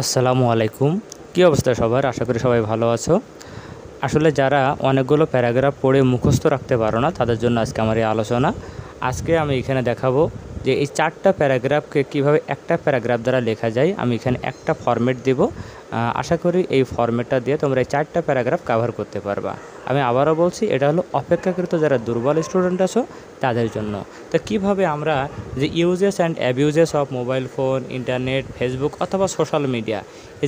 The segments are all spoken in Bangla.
আসসালামু আলাইকুম। কী অবস্থা সবার? আশা করি সবাই ভালো আছো। আসলে যারা অনেকগুলো প্যারাগ্রাফ পড়ে মুখস্থ রাখতে পারো না, তাদের জন্য আজকে আমার এই আলোচনা। আজকে আমি এখানে দেখাবো যে এই 4টা প্যারাগ্রাফকে কীভাবে একটা প্যারাগ্রাফ দ্বারা লেখা যায়। আমি এখানে একটা ফরম্যাট দেব। আশা করি এই ফরম্যাটটা দিয়ে তোমরা এই 4টা প্যারাগ্রাফ কভার করতে পারবা। আমি আবারও বলছি, এটা হলো অপেক্ষাকৃত যারা দুর্বল স্টুডেন্ট আছো তাদের জন্য। তো কীভাবে আমরা যে uses and abuses of mobile phone, internet, Facebook অথবা সোশ্যাল মিডিয়া,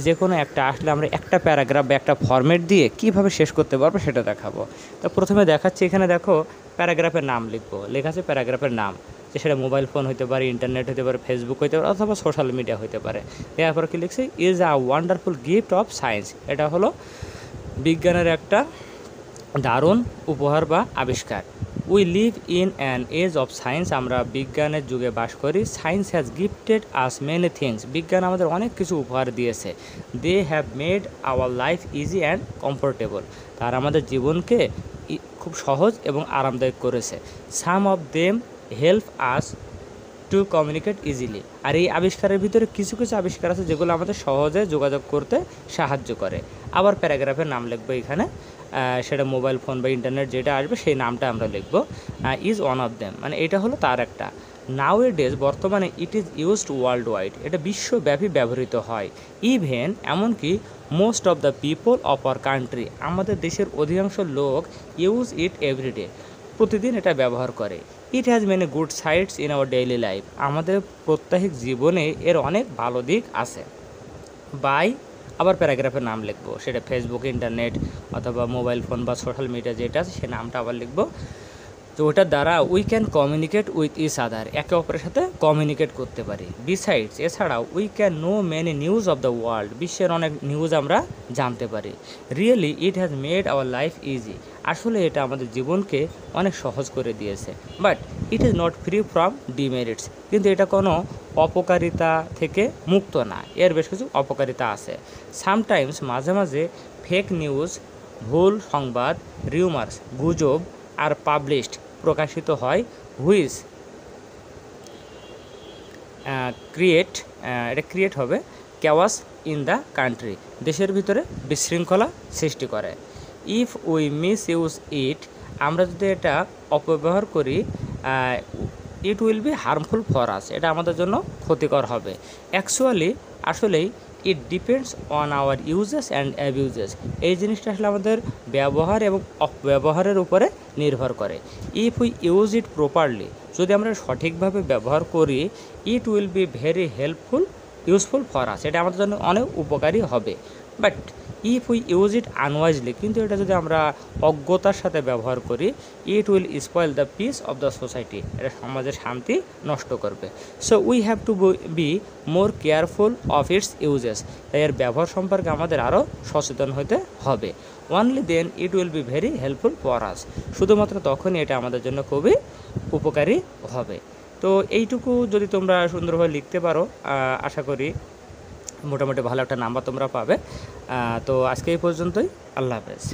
যে কোনো একটা আসলে আমরা একটা প্যারাগ্রাফ বা একটা ফরম্যাট দিয়ে কীভাবে শেষ করতে পারবো সেটা দেখাবো। তো প্রথমে দেখাচ্ছি, এখানে দেখো প্যারাগ্রাফের নাম লিখবো। লেখা আছে প্যারাগ্রাফের নাম, যে সেটা মোবাইল ফোন হতে পারে, ইন্টারনেট হতে পারে, ফেসবুক হতে পারে অথবা সোশ্যাল মিডিয়া হতে পারে। এরপর কি লিখছি, is a wonderful gift of science. এটা হলো বিজ্ঞানের একটা দারুণ উপহার বা আবিষ্কার। We live in an age of science. আমরা বিজ্ঞানের যুগে বাস করি। Science has gifted us many things. বিজ্ঞান আমাদের অনেক কিছু উপহার দিয়েছে। They have made our life easy and comfortable. তারা আমাদের জীবনকে খুব সহজ এবং আরামদায়ক করেছে। Some of them help us to communicate easily. আর এই আবিষ্কারের ভিতরে কিছু কিছু আবিষ্কার আছে যেগুলো আমাদের সহজে যোগাযোগ করতে সাহায্য করে। আবার প্যারাগ্রাফের নাম লিখবো এখানে, সেটা মোবাইল ফোন বা ইন্টারনেট যেটা আসবে সেই নামটা আমরা লিখবো। ইজ ওয়ান অফ দেম, মানে এটা হলো তার একটা। নাও এ ডেজ, বর্তমানে it is used world wide. এটা বিশ্বব্যাপী ব্যবহৃত হয়। ইভেন, এমনকি most of the people of our country, আমাদের দেশের অধিকাংশ লোক ইউজ ইট এভরিডে, প্রতিদিন এটা ব্যবহার করে। It has many good sides in our daily life. আমাদের প্রত্যেক জীবনে এর অনেক ভালো দিক আছে। বাই, আবার প্যারাগ্রাফের নাম লিখবো, সেটা ফেসবুক, ইন্টারনেট অথবা মোবাইল ফোন বা সোশ্যাল মিডিয়া যেটা আছে সে নামটা আবার লিখবো। তো ওটার দ্বারা we can communicate with each other, একে অপরের সাথে কমিউনিকেট করতে পারি। বিসাইডস, এছাড়াও we can know many news of the world, বিশ্বের অনেক নিউজ আমরা জানতে পারি। Really it has made our life easy. আসলে এটা আমাদের জীবনকে অনেক সহজ করে দিয়েছে। But it is not free from demerits, কিন্তু এটা কোনো অপকারিতা থেকে মুক্ত না, এর বেশ কিছু অপকারিতা আছে। সামটাইমস, মাঝে মাঝে ফেক নিউজ, ভুল সংবাদ, রিউমার্স, গুজব আর পাবলিশড, প্রকাশিত হয়, হুইচ ক্রিয়েট হবে ক্যাওয়াস ইন দ্য কান্ট্রি, দেশের ভিতরে বিশৃঙ্খলা সৃষ্টি করে। If we misuse it, আমরা যদি এটা অপব্যবহার করি, it will be harmful for us, এটা আমাদের জন্য ক্ষতিকর হবে। অ্যাকচুয়ালি, আসলেই it depends on our usages and abuses. এই জিনিসটা আসলে আমাদের ব্যবহার এবং অপব্যবহারের উপরে নির্ভর করে। If we use it properly, যদি আমরা সঠিকভাবে ব্যবহার করি, it will be very useful for us, এটা আমাদের জন্য অনেক উপকারী হবে। But if we use it unwisely, কিন্তু এটা যদি আমরা অজ্ঞতার সাথে ব্যবহার করি, it will spoil the peace of the society, এটা সমাজের শান্তি নষ্ট করবে। So we have to be more careful of its uses. তাই এর ব্যবহার সম্পর্কে আমাদের আরও সচেতন হতে হবে। Only then it will be very helpful for us, শুধুমাত্র তখনই এটা আমাদের জন্য খুবই উপকারী হবে। তো এইটুকু যদি তোমরা সুন্দরভাবে লিখতে পারো, আশা করি মোটামুটি ভালো একটা নাম্বার তোমরা পাবে। তো আজকে এই পর্যন্তই। আল্লাহ হাফেজ।